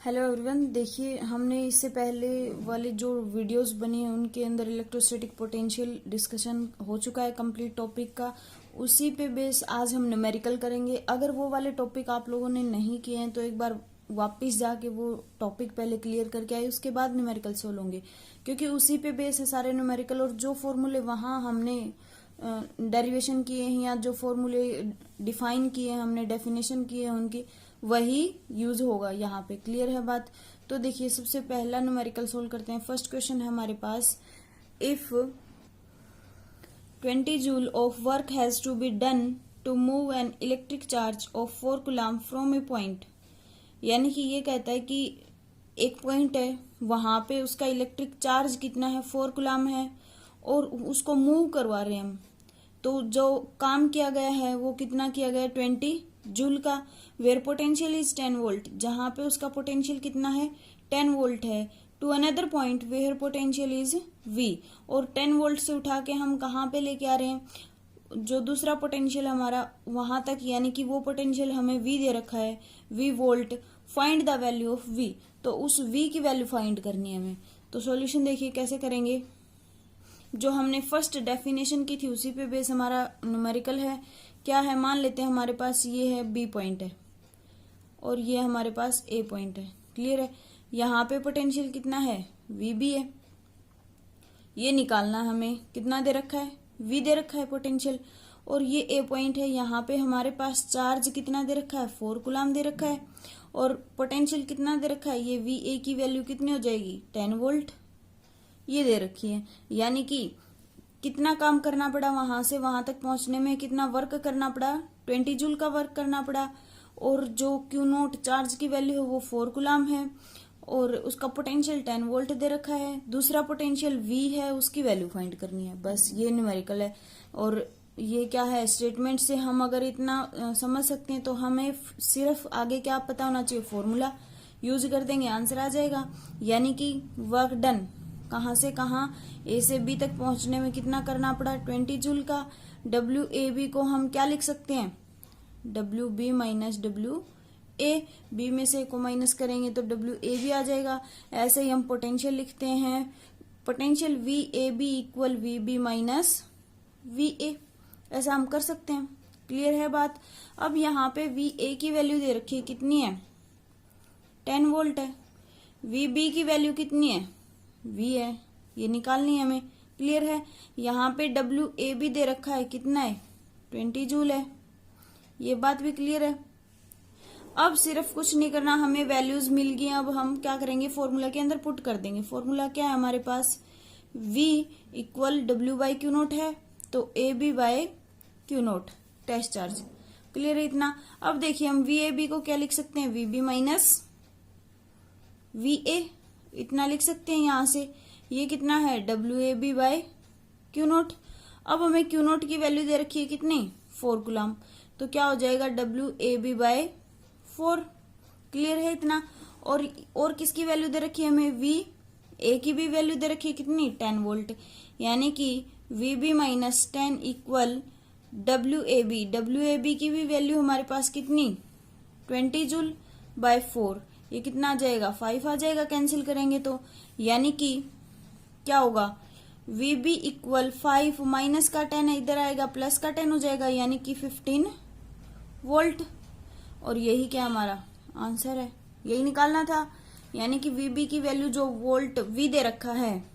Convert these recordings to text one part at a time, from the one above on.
Hello everyone. देखिए, हमने इससे पहले वाले जो वीडियोस बने हैं उनके अंदर इलेक्ट्रोस्टैटिक पोटेंशियल डिस्कशन हो चुका है कंप्लीट टॉपिक का। उसी पे बेस आज हम न्यूमेरिकल करेंगे। अगर वो वाले टॉपिक आप लोगों ने नहीं किए हैं तो एक बार वापस जाके वो टॉपिक पहले क्लियर करके आए, उसके बाद न्यूमेरिकल सोल्व होंगे, क्योंकि उसी पे बेस है सारे न्यूमेरिकल। और जो फॉर्मूले वहां हमने डेरिवेशन किए हैं या जो फॉर्मूले डिफाइन किए हैं, हमने डेफिनेशन किए हैं उनकी, वही यूज होगा यहाँ पे। क्लियर है बात? तो देखिए, सबसे पहला न्यूमेरिकल सोल्व करते हैं। फर्स्ट क्वेश्चन है हमारे पास, if 20 joule of work has to be done to move an electric charge of 4 coulomb from a point. यानी कि ये कहता है कि एक पॉइंट है, वहां पे उसका इलेक्ट्रिक चार्ज कितना है, 4 कूलम है, और उसको मूव करवा रहे हैं हम। तो जो काम किया गया है वो कितना किया गया है, 20 जूल का। वेयर पोटेंशियल इज 10 वोल्ट, जहां पे उसका पोटेंशियल कितना है, 10 वोल्ट है। To another point where potential is V, और 10 वोल्ट से उठा के हम कहाँ पे लेके आ रहे हैं, जो दूसरा पोटेंशियल हमारा वहां तक, यानी कि वो पोटेंशियल हमें V दे रखा है, V volt. Find the value of V, तो उस V की वैल्यू फाइंड करनी है हमें। तो सॉल्यूशन देखिए कैसे करेंगे। जो हमने फर्स्ट डेफिनेशन की थी उसी पे बेस हमारा न्यूमेरिकल है। क्या है, मान लेते हैं हमारे पास ये है B पॉइंट है और ये हमारे पास A पॉइंट है। क्लियर है? यहाँ पे पोटेंशियल कितना है, VB है। ये निकालना हमें, कितना दे रखा है, V दे रखा है पोटेंशियल। और ये A पॉइंट है, यहाँ पे हमारे पास चार्ज कितना दे रखा है, 4 कूलम दे रखा है। और पोटेंशियल कितना दे रखा है, ये VA की वैल्यू कितनी हो जाएगी, 10 वोल्ट ये दे रखी है। यानी कि कितना काम करना पड़ा, वहां से वहां तक पहुंचने में कितना वर्क करना पड़ा, 20 जूल का वर्क करना पड़ा। और जो Q नोट चार्ज की वैल्यू है वो 4 कूलम है, और उसका पोटेंशियल 10 वोल्ट दे रखा है। दूसरा पोटेंशियल V है, उसकी वैल्यू फाइंड करनी है। बस ये न्यूमेरिकल है। और ये क्या है, स्टेटमेंट से हम अगर इतना समझ सकते हैं तो हमें सिर्फ आगे क्या पता होना चाहिए, फॉर्मूला यूज कर देंगे, आंसर आ जाएगा। यानी कि वर्क डन कहाँ से कहाँ, A से B तक पहुंचने में कितना करना पड़ा, 20 जूल का। WAB को हम क्या लिख सकते हैं, WB माइनस WA। B में से A को माइनस करेंगे तो WAB आ जाएगा। ऐसे ही हम पोटेंशियल लिखते हैं, potential VAB equal VB minus VA, ऐसा हम कर सकते हैं। क्लियर है बात? अब यहाँ पे VA की वैल्यू दे रखी है, कितनी है, 10 वोल्ट है। VB की वैल्यू कितनी है, V है, ये निकालनी है हमें। क्लियर है? यहाँ पे WAB दे रखा है, कितना है, 20 जूल है। ये बात भी क्लियर है। अब सिर्फ कुछ नहीं करना, हमें वैल्यूज मिल गई। अब हम क्या करेंगे, फॉर्मूला के अंदर पुट कर देंगे। फॉर्मूला क्या है हमारे पास, V equal W by Q naught है, तो AB by Q naught test charge. Clear है इतना? अब देखिए, हम VAB को क्या लिख सकते हैं, VB माइनस VA, इतना लिख सकते हैं यहां से। ये कितना है, WAB बाय Q नोट। अब हमें Q नोट की वैल्यू दे रखी है कितनी, 4 कूलम, तो क्या हो जाएगा, WAB बाय 4। क्लियर है इतना? और किसकी वैल्यू दे रखी है हमें, VA की भी वैल्यू दे रखी है कितनी, 10 वोल्ट। यानी कि VB माइनस 10 इक्वल WAB की भी वैल्यू हमारे पास कितनी, 20 जूल बाय 4। ये कितना आ जाएगा, 5 आ जाएगा, कैंसिल करेंगे तो। यानी कि क्या होगा, VB इक्वल 5 माइनस का 10 इधर आएगा, प्लस का 10 हो जाएगा, यानी कि 15 वोल्ट। और यही क्या हमारा आंसर है, यही निकालना था। यानी कि VB की वैल्यू, जो वोल्ट V दे रखा है,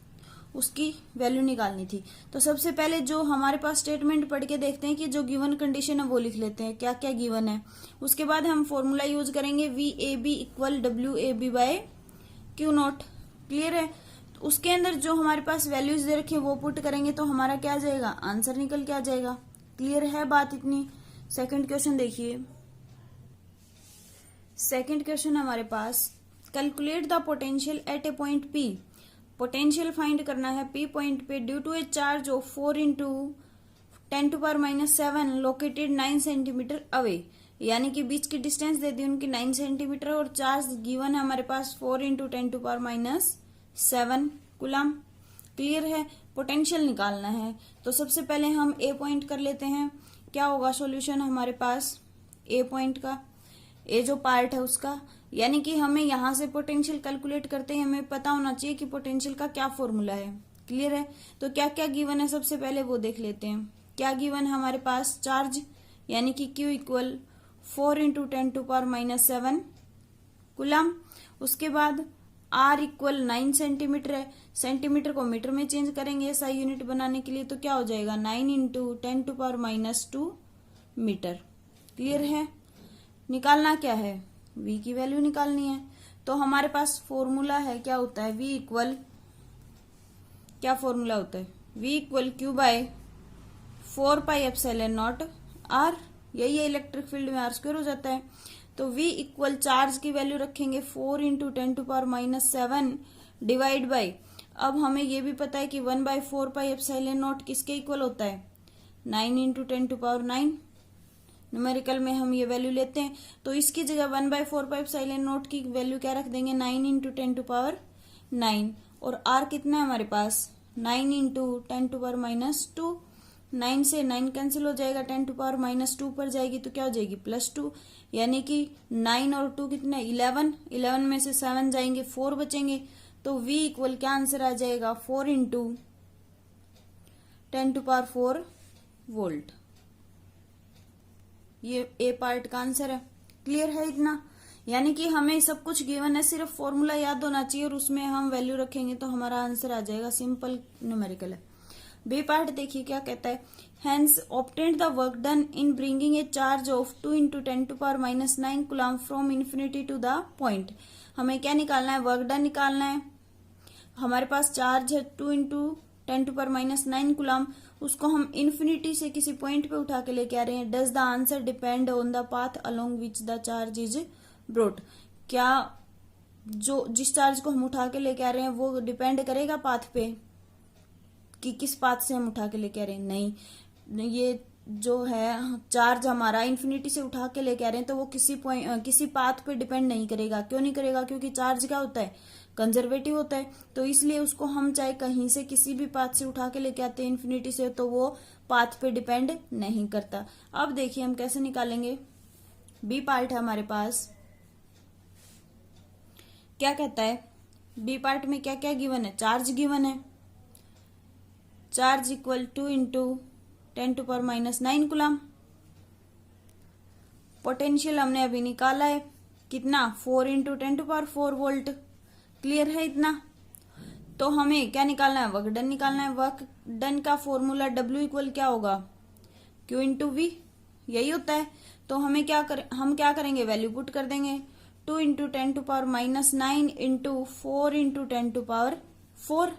उसकी वैल्यू निकालनी थी। तो सबसे पहले जो हमारे पास स्टेटमेंट पढ़ के देखते हैं कि जो गिवन कंडीशन है वो लिख लेते हैं, क्या क्या गिवन है। उसके बाद हम फॉर्मूला यूज करेंगे, VAB equal WAB by Q naught. Clear है? तो उसके अंदर जो हमारे पास वैल्यूज दे रखी है वो पुट करेंगे तो हमारा क्या आ जाएगा, आंसर निकल के आ जाएगा। क्लियर है बात इतनी? सेकंड क्वेश्चन देखिए। सेकंड क्वेश्चन हमारे पास, calculate the potential at a point P। Potential find करना है P पॉइंट पे, due to a charge of 4 into 10 to power minus 7 located 9 centimetre away. यानी कि बीच की डिस्टेंस दे दी उनकी 9 सेंटीमीटर और चार्ज गिवन है हमारे पास 4 into 10 to power minus 7 coulomb. Clear है? पोटेंशियल निकालना है। तो सबसे पहले हम A पॉइंट कर लेते हैं। क्या होगा सॉल्यूशन हमारे पास A पॉइंट का, ये जो पार्ट है उसका, यानी कि हमें यहां से पोटेंशियल कैलकुलेट करते हैं हमें पता होना चाहिए कि पोटेंशियल का क्या फॉर्मूला है। क्लियर है? तो क्या क्या गिवन है सबसे पहले वो देख लेते हैं। क्या गिवन है हमारे पास? चार्ज, यानी कि Q इक्वल 4 × 10⁻⁷ कूलम। उसके बाद R इक्वल 9 सेंटीमीटर है, सेंटीमीटर को मीटर में चेंज करेंगे SI यूनिट बनाने के लिए, तो क्या हो जाएगा 9 × 10⁻² मीटर। क्लियर है? निकालना क्या है? V की वैल्यू निकालनी है। तो हमारे पास फॉर्मूला है, क्या होता है V इक्वल, क्या फॉर्मूला होता है? V इक्वल Q/4πε0R, यही है इलेक्ट्रिक फील्ड में R² हो जाता है। तो V इक्वल चार्ज की वैल्यू रखेंगे 4 × 10⁻⁷ डिवाइड बाई, अब हमें ये भी पता है कि 1/4πε0 किसके इक्वल होता है? 9 × 10⁹। न्यूमेरिकल में हम ये वैल्यू लेते हैं, तो इसकी जगह 1/4πε0 की वैल्यू क्या रख देंगे? 9 × 10⁹। और R कितना है हमारे पास? 9 × 10⁻²। 9 से 9 कैंसिल हो जाएगा, 10⁻² पर जाएगी तो क्या हो जाएगी? +2, यानी कि 9 और 2 कितने? 11। 11 में से 7 जाएंगे, 4 बचेंगे। तो V इक्वल क्या आंसर आ जाएगा? 4 × 10⁴ वोल्ट। ये ए पार्ट का आंसर है। क्लियर है इतना? यानी कि हमें सब कुछ गिवन है, सिर्फ फॉर्मूला याद होना चाहिए और उसमें हम वैल्यू रखेंगे तो हमारा आंसर आ जाएगा। सिंपल न्यूमेरिकल है। बी पार्ट देखिए क्या कहता है। Hence obtained the work done in bringing a charge of 2 × 10⁻⁹ coulomb from infinity to the point. हमें क्या निकालना है? वर्क डन निकालना है। हमारे पास चार्ज है 2 × 10⁻⁹ कूलम, उसको हम इन्फिनिटी से किसी पॉइंट पे उठा के लेके आ रहे हैं। Does the answer depend on the path along which the charge is brought. क्या जो जिस चार्ज को हम उठा के लेके आ रहे हैं वो डिपेंड करेगा पाथ पे कि किस पाथ से हम उठा के लेके आ रहे हैं? नहीं, ये जो है चार्ज हमारा इन्फिनिटी से उठा के लेके आ रहे हैं तो वो किसी पाथ पे डिपेंड नहीं करेगा। क्यों नहीं करेगा? क्योंकि चार्ज क्या होता है? कंजर्वेटिव होता है। तो इसलिए उसको हम चाहे कहीं से किसी भी पाथ से उठा के लेके आते हैं इन्फिनिटी से, तो वो पाथ पे डिपेंड नहीं करता। अब देखिए हम कैसे निकालेंगे। बी पार्ट है हमारे पास, क्या कहता है? बी पार्ट में क्या क्या गिवन है? चार्ज गिवन है। Charge equal 2 × 10⁻⁹ coulomb. पोटेंशियल हमने अभी निकाला है, कितना? 4 × 10⁴ वोल्ट। क्लियर है इतना? तो हमें क्या निकालना है? वर्क डन निकालना है। वर्क डन का फॉर्मूला W इक्वल क्या होगा? Q × V, यही होता है। तो हम क्या करेंगे? वैल्यू पुट कर देंगे। 2 × 10⁻⁹ × 4 × 10⁴।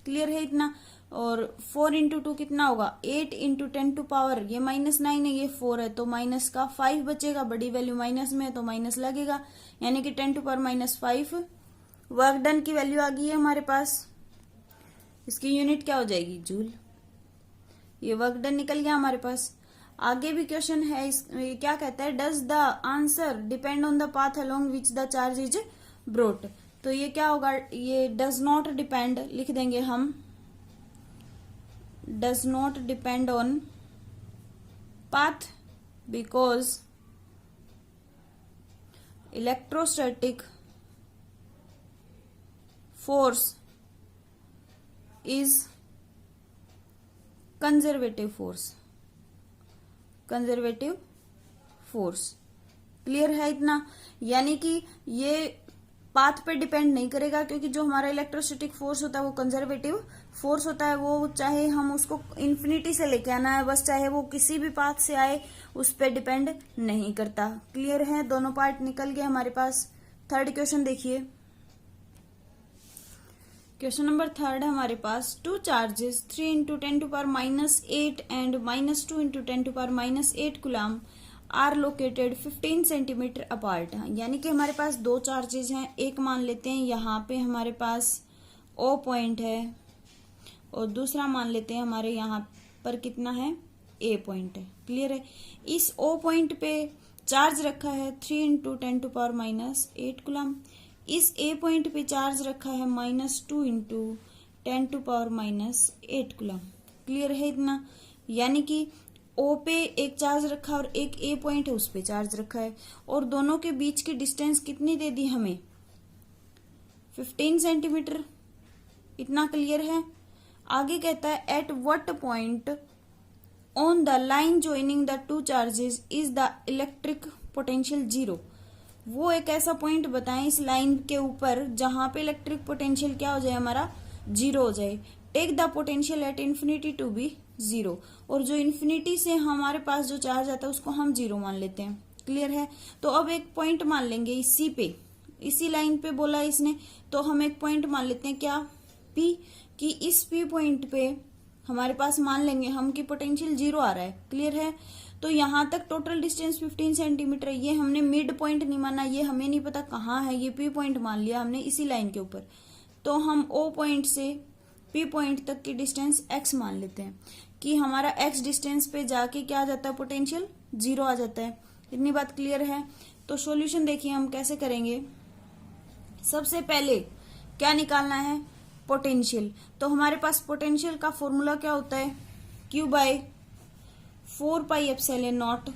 क्लियर है इतना? और 4 × 2 कितना होगा? 8 × 10⁻, ये -9 है, ये 4 है, तो माइनस का 5 बचेगा। बड़ी वैल्यू माइनस में है तो माइनस लगेगा, यानी कि 10⁻⁵। वर्क डन की वैल्यू आ गई है हमारे पास। इसकी यूनिट क्या हो जाएगी? जूल। ये वर्क डन निकल गया हमारे पास। आगे भी क्वेश्चन है, क्या कहता है? Does the answer depend on the path along which the charge is brought. तो ये क्या होगा? ये डज नॉट डिपेंड लिख देंगे हम। Does not depend on path because electrostatic force is conservative force. Conservative force. Clear है इतना? यानी कि ये पाथ पे डिपेंड नहीं करेगा, क्योंकि जो हमारा इलेक्ट्रोस्टैटिक फोर्स होता है वो कंजर्वेटिव फोर्स होता है। वो चाहे हम उसको इन्फिनिटी से लेके आना है बस, चाहे वो किसी भी पाथ से आए, उस पे डिपेंड नहीं करता। क्लियर है? दोनों पार्ट निकल गए हमारे पास। थर्ड क्वेश्चन देखिए। क्वेश्चन नंबर 3 है हमारे पास। 2 charges 3 × 10⁻⁸ and -2 × 10⁻⁸ coulomb are located 15 centimetre apart. यानी कि हमारे पास दो चार्जेज हैं। एक मान लेते हैं यहाँ पे हमारे पास O पॉइंट है और दूसरा मान लेते हैं हमारे यहाँ पर कितना है? A पॉइंट है। क्लियर है? इस O पॉइंट पे चार्ज रखा है 3 × 10⁻⁸ कूलम। इस A पॉइंट पे चार्ज रखा है -2 × 10⁻⁸ कूलम। क्लियर है इतना? यानी कि ओ पे एक चार्ज रखा है और एक ए पॉइंट है उस पे चार्ज रखा है, और दोनों के बीच की डिस्टेंस कितनी दे दी हमें, 15 सेंटीमीटर। इतना क्लियर है। आगे कहता है at what point on the line joining the two charges is the electric potential zero. वो एक ऐसा पॉइंट बताएं इस लाइन के ऊपर जहां पे इलेक्ट्रिक पोटेंशियल क्या हो जाए, हमारा जीरो हो जाए। Take the potential at infinity to be zero, और जो इन्फिनिटी से हमारे पास जो चार्ज आता है उसको हम जीरो मान लेते हैं। क्लियर है। तो अब एक पॉइंट मान लेंगे इसी पे, इसी लाइन पे बोला है इसने, तो हम एक पॉइंट मान लेते हैं क्या, पी, कि इस पी पॉइंट पे हमारे पास मान लेंगे हम कि पोटेंशियल जीरो आ रहा है। क्लियर है। तो यहां तक टोटल डिस्टेंस 15 सेंटीमीटर है। ये हमने मिड पॉइंट नहीं माना, ये हमें नहीं पता कहाँ है, ये पी पॉइंट मान लिया हमने इसी लाइन के ऊपर। तो हम ओ पॉइंट से पी पॉइंट तक की डिस्टेंस एक्स मान लेते हैं कि हमारा एक्स डिस्टेंस पे जाके क्या आ जाता है, पोटेंशियल जीरो आ जाता है। इतनी बात क्लियर है। तो सॉल्यूशन देखिए हम कैसे करेंगे। सबसे पहले क्या निकालना है, पोटेंशियल। तो हमारे पास पोटेंशियल का फॉर्मूला क्या होता है, Q बाय 4πε0,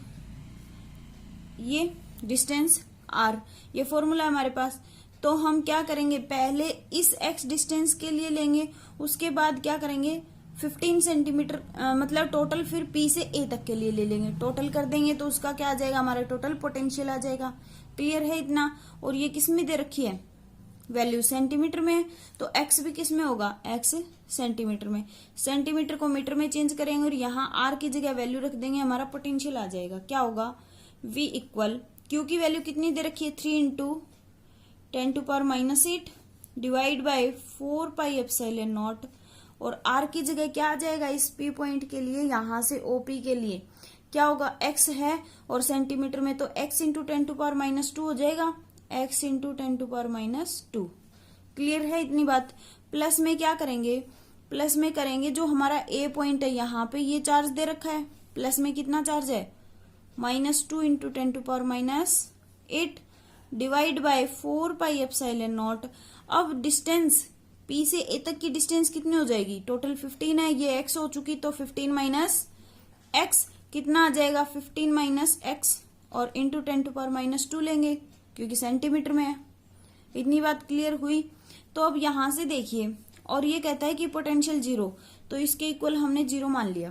ये डिस्टेंस R, ये फॉर्मूला है हमारे पास। तो हम क्या करेंगे, पहले इस x डिस्टेंस के लिए लेंगे, उसके बाद क्या करेंगे 15 सेंटीमीटर मतलब टोटल फिर P से A तक के लिए ले लेंगे, टोटल कर देंगे तो उसका क्या आ जाएगा, हमारा टोटल पोटेंशियल आ जाएगा। क्लियर है इतना। और ये किस में दे रखी है, वैल्यू सेंटीमीटर में है, तो x भी किस में होगा, x सेंटीमीटर में। सेंटीमीटर को मीटर में चेंज करेंगे और यहाँ r की जगह वैल्यू रख देंगे, हमारा पोटेंशियल आ जाएगा। क्या होगा, v इक्वल, Q की वैल्यू कितनी दे रखी है, 3 × 10⁻⁸ डिवाइड बाय 4πε0, और r की जगह क्या आ जाएगा इस p पॉइंट के लिए, यहां से OP के लिए क्या होगा, x है और सेंटीमीटर में, तो x × 10⁻² हो जाएगा, x × 10⁻²। क्लियर है इतनी बात। प्लस में क्या करेंगे, प्लस में करेंगे जो हमारा ए पॉइंट है, यहाँ पे ये चार्ज दे रखा है, प्लस में कितना चार्ज है, -2 × 10⁻8 डिवाइड बाय 4πε0। अब डिस्टेंस P से A तक की डिस्टेंस कितनी हो जाएगी, टोटल 15 है, ये x हो चुकी, तो 15 - x कितना आ जाएगा, 15 - x, और इंटू 10⁻² लेंगे क्योंकि सेंटीमीटर में है। इतनी बात क्लियर हुई। तो अब यहां से देखिए, और ये कहता है कि पोटेंशियल जीरो, तो इसके इक्वल हमने जीरो मान लिया।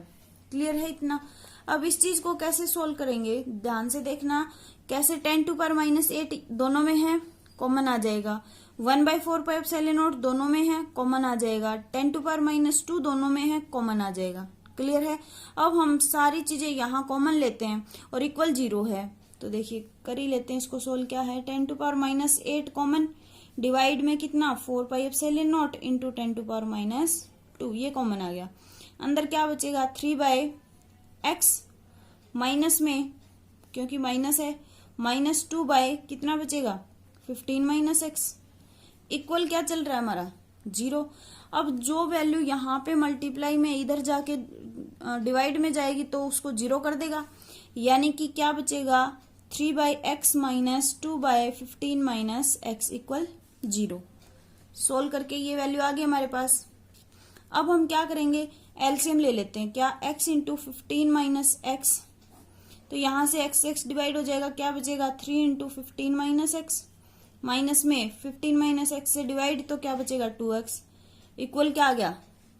क्लियर है इतना। अब इस चीज को कैसे सोल्व करेंगे, ध्यान से देखना कैसे। 10⁻8 दोनों में है, कॉमन आ जाएगा। 1/4πε0 दोनों में है, कॉमन आ जाएगा। 10⁻² दोनों में है, कॉमन आ जाएगा। क्लियर है। अब हम सारी चीजें यहाँ कॉमन लेते हैं और इक्वल जीरो है, तो देखिए कर ही लेते हैं इसको सोल्व। क्या है, 10⁻8 कॉमन, डिवाइड में कितना 4πε0 इंटू 10⁻², ये कॉमन आ गया। अंदर क्या बचेगा, 3/x, माइनस में क्योंकि माइनस है, -2 कितना बचेगा, 15 - x, इक्वल क्या चल रहा है हमारा, जीरो। अब जो वैल्यू यहाँ पे मल्टीप्लाई में इधर जाके डिवाइड में जाएगी तो उसको जीरो कर देगा, यानी कि क्या बचेगा, 3/x - 2/15 - x equal zero. Solve करके ये वैल्यू आ गई हमारे पास। अब हम क्या करेंगे, एलसीएम ले लेते हैं। क्या, x × 15 - x, तो यहां से x डिवाइड हो जाएगा, क्या बचेगा, 3 × 15 - x, माइनस में 15 - x से डिवाइड, तो क्या बचेगा 2x, इक्वल क्या आ गया,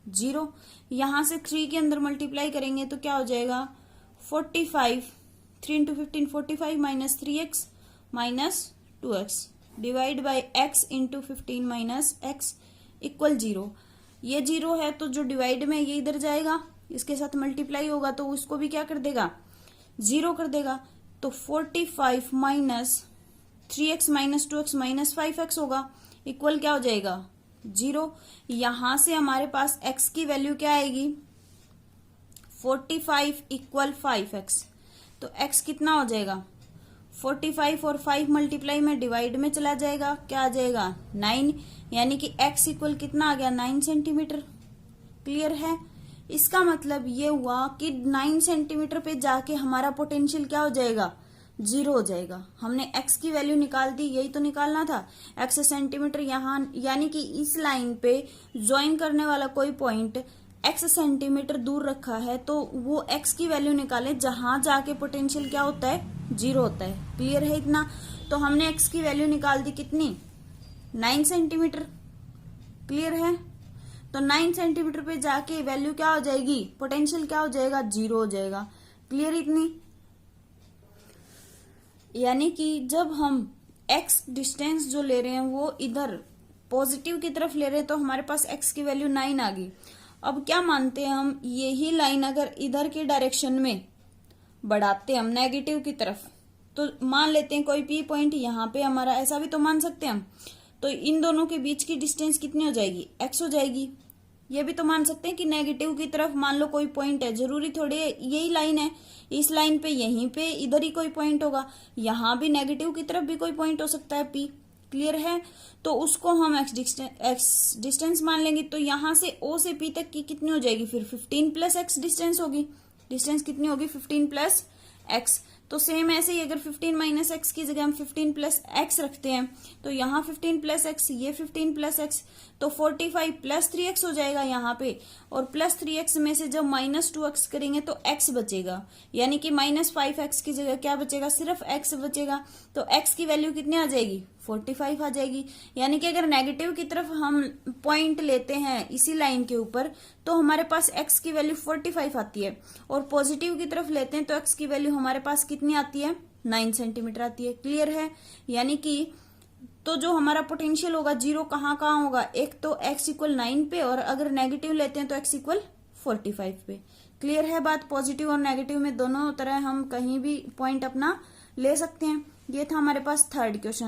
जीरो। यहां से 3 के अंदर मल्टीप्लाई करेंगे तो क्या हो जाएगा, 45, 3 × 15 45 - 3x - 2x divide by x × 15 - x equal zero. ये जीरो है तो जो डिवाइड में ये इधर जाएगा, इसके साथ मल्टीप्लाई होगा तो उसको भी क्या कर देगा, जीरो कर देगा। तो 45 - 3x - 2x - 5x होगा, इक्वल क्या हो जाएगा, जीरो। यहां से हमारे पास x की वैल्यू क्या आएगी, 45 इक्वल 5x, तो x कितना हो जाएगा, 45 और 5 मल्टीप्लाई में डिवाइड में चला जाएगा, क्या आ जाएगा 9, यानी कि x इक्वल कितना आ गया, 9 सेंटीमीटर। क्लियर है। इसका मतलब ये हुआ कि 9 सेंटीमीटर पे जाके हमारा पोटेंशियल क्या हो जाएगा, जीरो हो जाएगा। हमने x की वैल्यू निकाल दी, यही तो निकालना था, x सेंटीमीटर यहाँ, यानी कि इस लाइन पे ज्वाइन करने वाला कोई पॉइंट x सेंटीमीटर दूर रखा है, तो वो x की वैल्यू निकालें जहां जाके पोटेंशियल क्या होता है, 0 होता है। क्लियर है इतना? तो हमने x की वैल्यू निकाल दी कितनी, 9 सेंटीमीटर। क्लियर है? तो 9 सेंटीमीटर पे जाके वैल्यू क्या हो जाएगी, पोटेंशियल क्या हो जाएगा, 0 हो जाएगा। क्लियर इतनी? यानी कि जब हम x डिस्टेंस जो ले रहे हैं वो इधर पॉजिटिव की तरफ ले रहे हैं, तो हमारे पास x की वैल्यू 9 आ गई। अब क्या मानते हैं हम, यही लाइन अगर इधर की डायरेक्शन में बढ़ाते हैं हम नेगेटिव की तरफ, तो मान लेते हैं कोई P पॉइंट यहाँ पे हमारा, ऐसा भी तो मान सकते हैं हम, तो इन दोनों के बीच की डिस्टेंस कितनी हो जाएगी, x हो जाएगी। ये भी तो मान सकते हैं कि नेगेटिव की तरफ मान लो कोई पॉइंट है, जरूरी थोड़ी है यही लाइन है, इस लाइन पे यहीं पे इधर ही कोई पॉइंट होगा, यहाँ भी नेगेटिव की तरफ भी कोई पॉइंट हो सकता है P। क्लियर है? तो उसको हम x डिस्टेंस मान लेंगे। तो यहां से O से P तक की कितनी हो जाएगी, फिर 15 प्लस x डिस्टेंस होगी। डिस्टेंस कितनी होगी, 15 प्लस x। तो सेम ऐसे ही अगर 15 माइनस एक्स की जगह हम 15 प्लस एक्स रखते हैं, तो यहाँ 15 प्लस एक्स, ये 15 प्लस एक्स, तो 45 प्लस 3x हो जाएगा यहाँ पे। और प्लस 3x में से जब माइनस 2x करेंगे तो x बचेगा, यानी कि माइनस 5x की जगह क्या बचेगा, सिर्फ x बचेगा। तो x की वैल्यू कितनी आ जाएगी, 45 आ जाएगी। यानी कि अगर नेगेटिव की तरफ हम पॉइंट लेते हैं इसी लाइन के ऊपर, तो हमारे पास x की वैल्यू 45 आती है, और पॉजिटिव की तरफ लेते हैं तो x की वैल्यू हमारे पास कितनी आती है, 9 सेंटीमीटर आती है। क्लियर है? यानी कि तो जो हमारा पोटेंशियल होगा 0 कहाँ कहाँ होगा, एक तो x इक्वल 9 पे, और अगर नेगेटिव लेते हैं तो x इक्वल 45 पे। क्लियर है बात? पॉजिटिव और नेगेटिव में दोनों तरह हम कहीं भी पॉइंट अपना ले सकते हैं। ये था हमारे पास थर्ड क्वेश्चन।